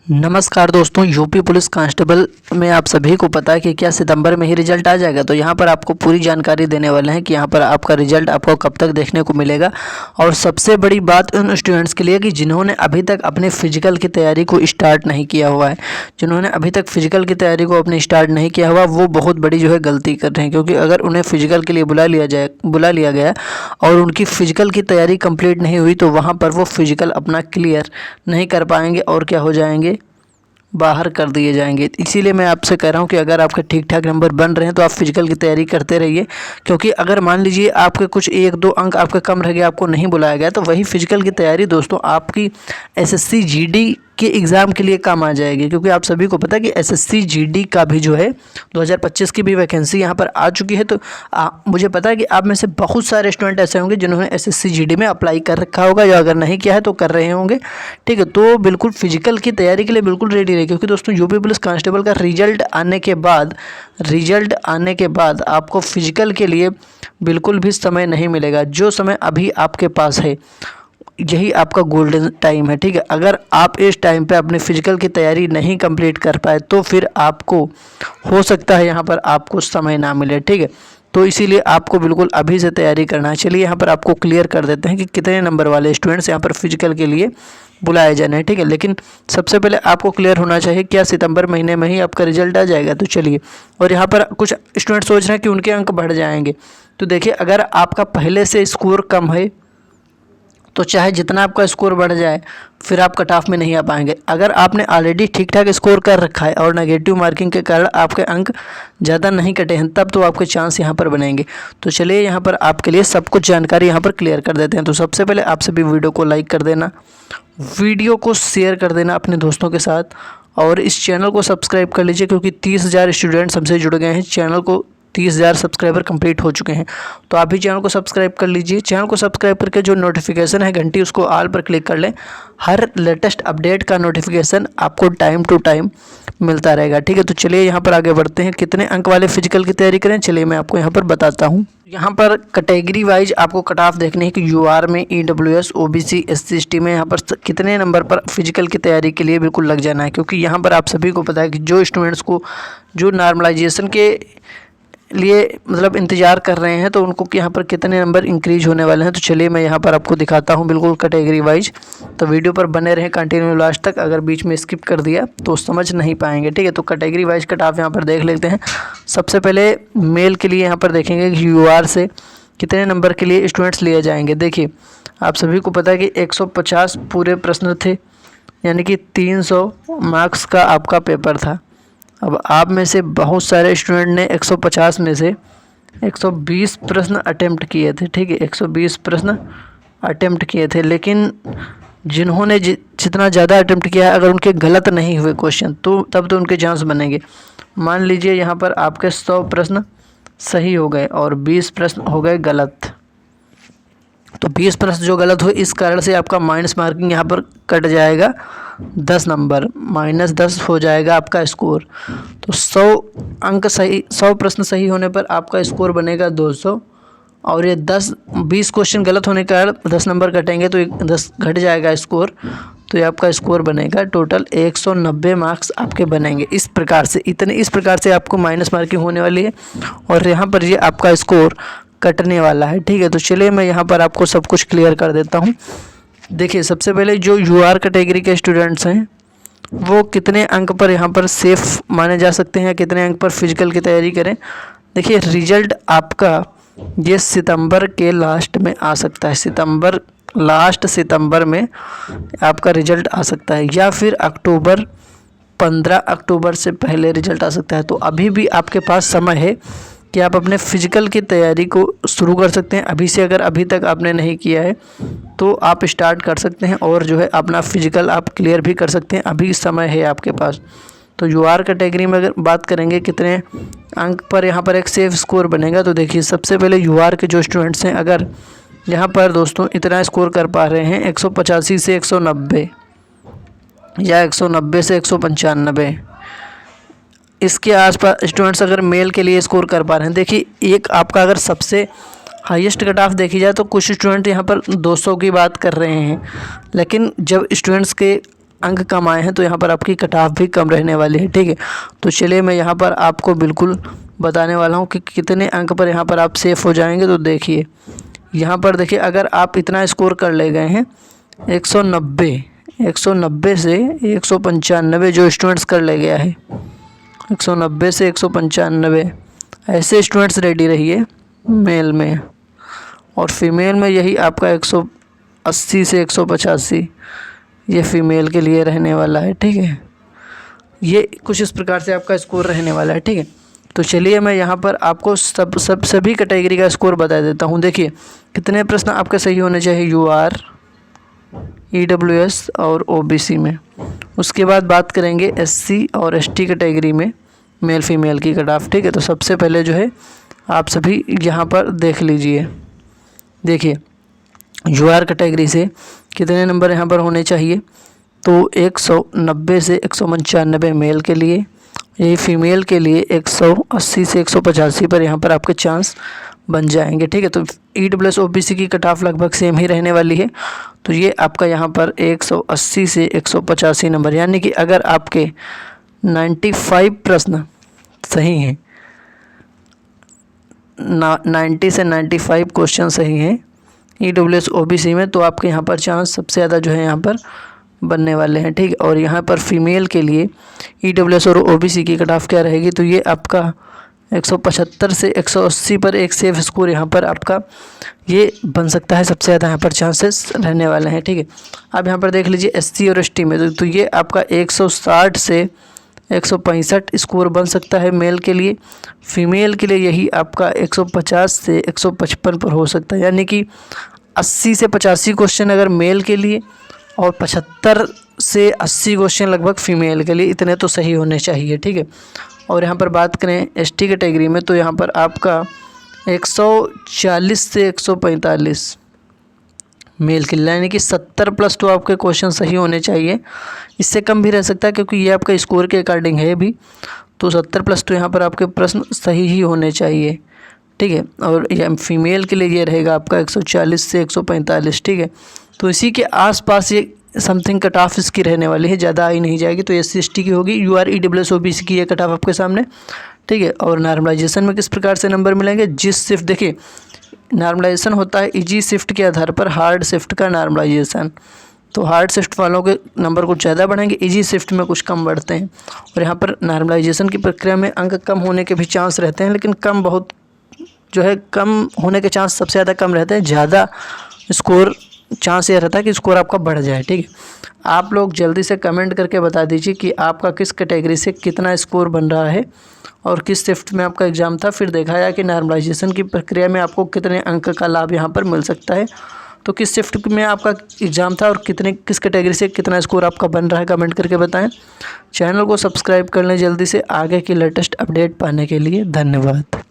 नमस्कार दोस्तों, UP police constable में आप सभी को पता है कि क्या सितंबर में ही रिजल्ट आ जाएगा। तो यहाँ पर आपको पूरी जानकारी देने वाले हैं कि यहाँ पर आपका रिजल्ट आपको कब तक देखने को मिलेगा। और सबसे बड़ी बात उन स्टूडेंट्स के लिए कि जिन्होंने अभी तक अपने फिजिकल की तैयारी को स्टार्ट नहीं किया हुआ है, जिन्होंने अभी तक फिजिकल की तैयारी को अपने स्टार्ट नहीं किया हुआ, वो बहुत बड़ी जो है गलती कर रहे हैं। क्योंकि अगर उन्हें फिजिकल के लिए बुला लिया गया और उनकी फिजिकल की तैयारी कंप्लीट नहीं हुई तो वहाँ पर वो फिजिकल अपना क्लियर नहीं कर पाएंगे और क्या हो जाएंगे, बाहर कर दिए जाएंगे। इसीलिए मैं आपसे कह रहा हूँ कि अगर आपके ठीक ठाक नंबर बन रहे हैं तो आप फिजिकल की तैयारी करते रहिए। क्योंकि अगर मान लीजिए आपके कुछ 1-2 अंक आपके कम रह गए, आपको नहीं बुलाया गया, तो वही फिजिकल की तैयारी दोस्तों आपकी एसएससी जीडी के एग्ज़ाम के लिए काम आ जाएगी। क्योंकि आप सभी को पता है कि एसएससी जीडी का भी जो है 2025 की भी वैकेंसी यहाँ पर आ चुकी है। तो मुझे पता है कि आप में से बहुत सारे स्टूडेंट ऐसे होंगे जिन्होंने एसएससी जीडी में अप्लाई कर रखा होगा, या अगर नहीं किया है तो कर रहे होंगे। ठीक है, तो बिल्कुल फिजिकल की तैयारी के लिए बिल्कुल रेडी रहिए। क्योंकि दोस्तों यूपी पुलिस कांस्टेबल का रिजल्ट आने के बाद आपको फिजिकल के लिए बिल्कुल भी समय नहीं मिलेगा। जो समय अभी आपके पास है यही आपका गोल्डन टाइम है। ठीक है, अगर आप इस टाइम पे अपने फिजिकल की तैयारी नहीं कंप्लीट कर पाए तो फिर आपको हो सकता है यहाँ पर आपको समय ना मिले। ठीक है, तो इसीलिए आपको बिल्कुल अभी से तैयारी करना है। चलिए यहाँ पर आपको क्लियर कर देते हैं कि कितने नंबर वाले स्टूडेंट्स यहाँ पर फिजिकल के लिए बुलाए जाने हैं। ठीक है, लेकिन सबसे पहले आपको क्लियर होना चाहिए क्या सितंबर महीने में ही आपका रिजल्ट आ जाएगा। तो चलिए, और यहाँ पर कुछ स्टूडेंट सोच रहे हैं कि उनके अंक बढ़ जाएंगे। तो देखिए, अगर आपका पहले से स्कोर कम है तो चाहे जितना आपका स्कोर बढ़ जाए फिर आप कट ऑफ में नहीं आ पाएंगे। अगर आपने ऑलरेडी ठीक ठाक स्कोर कर रखा है और नेगेटिव मार्किंग के कारण आपके अंक ज़्यादा नहीं कटे हैं, तब तो आपके चांस यहाँ पर बनेंगे। तो चलिए यहाँ पर आपके लिए सब कुछ जानकारी यहाँ पर क्लियर कर देते हैं। तो सबसे पहले आप सभी वीडियो को लाइक कर देना, वीडियो को शेयर कर देना अपने दोस्तों के साथ, और इस चैनल को सब्सक्राइब कर लीजिए। क्योंकि 30,000 स्टूडेंट्स हमसे जुड़ गए हैं, चैनल को 30,000 सब्सक्राइबर कंप्लीट हो चुके हैं। तो आप भी चैनल को सब्सक्राइब कर लीजिए। चैनल को सब्सक्राइब करके जो नोटिफिकेशन है घंटी, उसको ऑल पर क्लिक कर लें। हर लेटेस्ट अपडेट का नोटिफिकेशन आपको टाइम टू टाइम मिलता रहेगा। ठीक है, तो चलिए यहाँ पर आगे बढ़ते हैं। कितने अंक वाले फिजिकल की तैयारी करें, चलिए मैं आपको यहाँ पर बताता हूँ। यहाँ पर कैटेगरी वाइज आपको कट ऑफ देखने है कि यूआर में, ईडब्ल्यूएस, ओबीसी, एससी, एसटी में यहाँ पर कितने नंबर पर फिजिकल की तैयारी के लिए बिल्कुल लग जाना है। क्योंकि यहाँ पर आप सभी को पता है कि जो स्टूडेंट्स को जो नॉर्मलाइजेशन के लिए मतलब इंतज़ार कर रहे हैं तो उनको यहाँ पर कितने नंबर इंक्रीज होने वाले हैं। तो चलिए मैं यहाँ पर आपको दिखाता हूँ बिल्कुल कैटेगरी वाइज। तो वीडियो पर बने रहें कंटिन्यू लास्ट तक, अगर बीच में स्किप कर दिया तो समझ नहीं पाएंगे। ठीक है, तो कैटेगरी वाइज कट ऑफ यहाँ पर देख लेते हैं। सबसे पहले मेल के लिए यहाँ पर देखेंगे कि यूआर से कितने नंबर के लिए स्टूडेंट्स लिए जाएंगे। देखिए, आप सभी को पता है कि 150 पूरे प्रश्न थे, यानी कि 300 मार्क्स का आपका पेपर था। अब आप में से बहुत सारे स्टूडेंट ने 150 में से 120 प्रश्न अटेम्प्ट किए थे। ठीक है, 120 प्रश्न अटेम्प्ट किए थे, लेकिन जिन्होंने जितना ज़्यादा अटेम्प्ट किया है, अगर उनके गलत नहीं हुए क्वेश्चन तो तब तो उनके चांस बनेंगे। मान लीजिए यहाँ पर आपके 100 प्रश्न सही हो गए और 20 प्रश्न हो गए गलत। तो 20 प्रश्न जो गलत हुए, इस कारण से आपका माइनस मार्किंग यहाँ पर कट जाएगा 10 नंबर, -10 हो जाएगा आपका स्कोर। तो 100 प्रश्न सही होने पर आपका स्कोर बनेगा 200, और ये 20 क्वेश्चन गलत होने के कारण 10 नंबर कटेंगे तो 10 घट जाएगा स्कोर। तो ये आपका स्कोर बनेगा टोटल 190 मार्क्स आपके बनेंगे। इस प्रकार से आपको माइनस मार्किंग होने वाली है, और यहाँ पर ये आपका स्कोर कटने वाला है। ठीक है, तो चलिए मैं यहाँ पर आपको सब कुछ क्लियर कर देता हूँ। देखिए, सबसे पहले जो यूआर कैटेगरी के स्टूडेंट्स हैं वो कितने अंक पर यहाँ पर सेफ माने जा सकते हैं, कितने अंक पर फिजिकल की तैयारी करें। देखिए, रिजल्ट आपका ये सितंबर के लास्ट में आ सकता है। सितंबर में आपका रिजल्ट आ सकता है, या फिर 15 अक्टूबर से पहले रिजल्ट आ सकता है। तो अभी भी आपके पास समय है कि आप अपने फिजिकल की तैयारी को शुरू कर सकते हैं अभी से। अगर अभी तक आपने नहीं किया है तो आप स्टार्ट कर सकते हैं, और जो है अपना फिजिकल आप क्लियर भी कर सकते हैं, अभी समय है आपके पास। तो यूआर कैटेगरी में अगर बात करेंगे कितने अंक पर यहाँ पर एक सेफ स्कोर बनेगा, तो देखिए सबसे पहले यूआर के जो स्टूडेंट्स हैं, अगर यहाँ पर दोस्तों इतना स्कोर कर पा रहे हैं 185 से 190 या 190 से 195, इसके आसपास स्टूडेंट्स अगर मेल के लिए स्कोर कर पा रहे हैं। देखिए, एक आपका अगर सबसे हाईएस्ट कट ऑफ देखी जाए तो कुछ स्टूडेंट यहाँ पर 200 की बात कर रहे हैं, लेकिन जब स्टूडेंट्स के अंक कम आए हैं तो यहाँ पर आपकी कट ऑफ भी कम रहने वाली है, ठीक है। तो चलिए मैं यहाँ पर आपको बिल्कुल बताने वाला हूँ कि कितने अंक पर यहाँ पर आप सेफ हो जाएंगे। तो देखिए यहाँ पर देखिए, अगर आप इतना स्कोर कर ले गए हैं 190 से 195 जो स्टूडेंट्स कर ले गया है, 190 से 195 ऐसे स्टूडेंट्स रेडी रहिए मेल में, और फीमेल में यही आपका 180 से 185 ये फीमेल के लिए रहने वाला है, ठीक है। ये कुछ इस प्रकार से आपका स्कोर रहने वाला है, ठीक है। तो चलिए मैं यहाँ पर आपको सभी कैटेगरी का स्कोर बता देता हूँ। देखिए कितने प्रश्न आपके सही होने चाहिए UR, EWS और OBC में। उसके बाद बात करेंगे SC और ST कैटेगरी में मेल फीमेल की कट ऑफ, ठीक है। तो सबसे पहले जो है आप सभी यहाँ पर देख लीजिए। देखिए UR कैटेगरी से कितने नंबर यहाँ पर होने चाहिए, तो 190 से 195 मेल के लिए, यही फीमेल के लिए 180 से 185 पर यहाँ पर आपके चांस बन जाएंगे, ठीक है। तो EWS OBC की कट ऑफ लगभग सेम ही रहने वाली है। तो ये आपका यहाँ पर 180 से 185 नंबर, यानी कि अगर आपके 95 प्रश्न सही हैं, 90 से 95 क्वेश्चन सही हैं EWS OBC में, तो आपके यहाँ पर चांस सबसे ज़्यादा जो है यहाँ पर बनने वाले हैं, ठीक है। और यहाँ पर फीमेल के लिए EWS और OBC की कट ऑफ क्या रहेगी, तो ये आपका 175 से 180 पर एक सेफ स्कोर यहाँ पर आपका ये बन सकता है, सबसे ज़्यादा यहाँ पर चांसेस रहने वाले हैं, ठीक है। अब यहाँ पर देख लीजिए SC और ST में, तो ये आपका 160 से 165 स्कोर बन सकता है मेल के लिए। फीमेल के लिए यही आपका 150 से 155 पर हो सकता है, यानी कि 80 से 85 क्वेश्चन अगर मेल के लिए और 75 से 80 क्वेश्चन लगभग फीमेल के लिए, इतने तो सही होने चाहिए, ठीक है। और यहाँ पर बात करें ST कैटेगरी में, तो यहाँ पर आपका 140 से 145 मेल के लिए, यानी कि 70 प्लस तो आपके क्वेश्चन सही होने चाहिए। इससे कम भी रह सकता है क्योंकि ये आपका स्कोर के अकॉर्डिंग है भी, तो 70 प्लस तो यहाँ पर आपके प्रश्न सही ही होने चाहिए, ठीक है। और ये फीमेल के लिए ये रहेगा आपका 140 से 145, ठीक है। तो इसी के आसपास ये समथिंग कट ऑफ इसकी रहने वाली है, ज़्यादा आई नहीं जाएगी। तो SC ST की होगी, UR EWS OBC की ये कट ऑफ आपके सामने, ठीक है। और नॉर्मलाइजेशन में किस प्रकार से नंबर मिलेंगे, जिस शिफ्ट, देखिए नॉर्मलाइजेशन होता है इजी शिफ्ट के आधार पर, हार्ड शिफ्ट का नॉर्मलाइजेशन। तो हार्ड शिफ्ट वालों के नंबर कुछ ज़्यादा बढ़ेंगे, इजी शिफ्ट में कुछ कम बढ़ते हैं। और यहाँ पर नॉर्मलाइजेशन की प्रक्रिया में अंक कम होने के भी चांस रहते हैं, लेकिन कम बहुत जो है कम होने के चांस सबसे ज़्यादा कम रहते हैं, ज़्यादा स्कोर चांस ये रहता है कि स्कोर आपका बढ़ जाए, ठीक है। आप लोग जल्दी से कमेंट करके बता दीजिए कि आपका किस कैटेगरी से कितना स्कोर बन रहा है और किस शिफ्ट में आपका एग्ज़ाम था। फिर देखा जाए कि नॉर्मलाइजेशन की प्रक्रिया में आपको कितने अंक का लाभ यहाँ पर मिल सकता है, तो किस शिफ्ट में आपका एग्ज़ाम था और किस कैटेगरी से कितना स्कोर आपका बन रहा है, कमेंट करके बताएं। चैनल को सब्सक्राइब कर लें जल्दी से आगे की लेटेस्ट अपडेट पाने के लिए। धन्यवाद।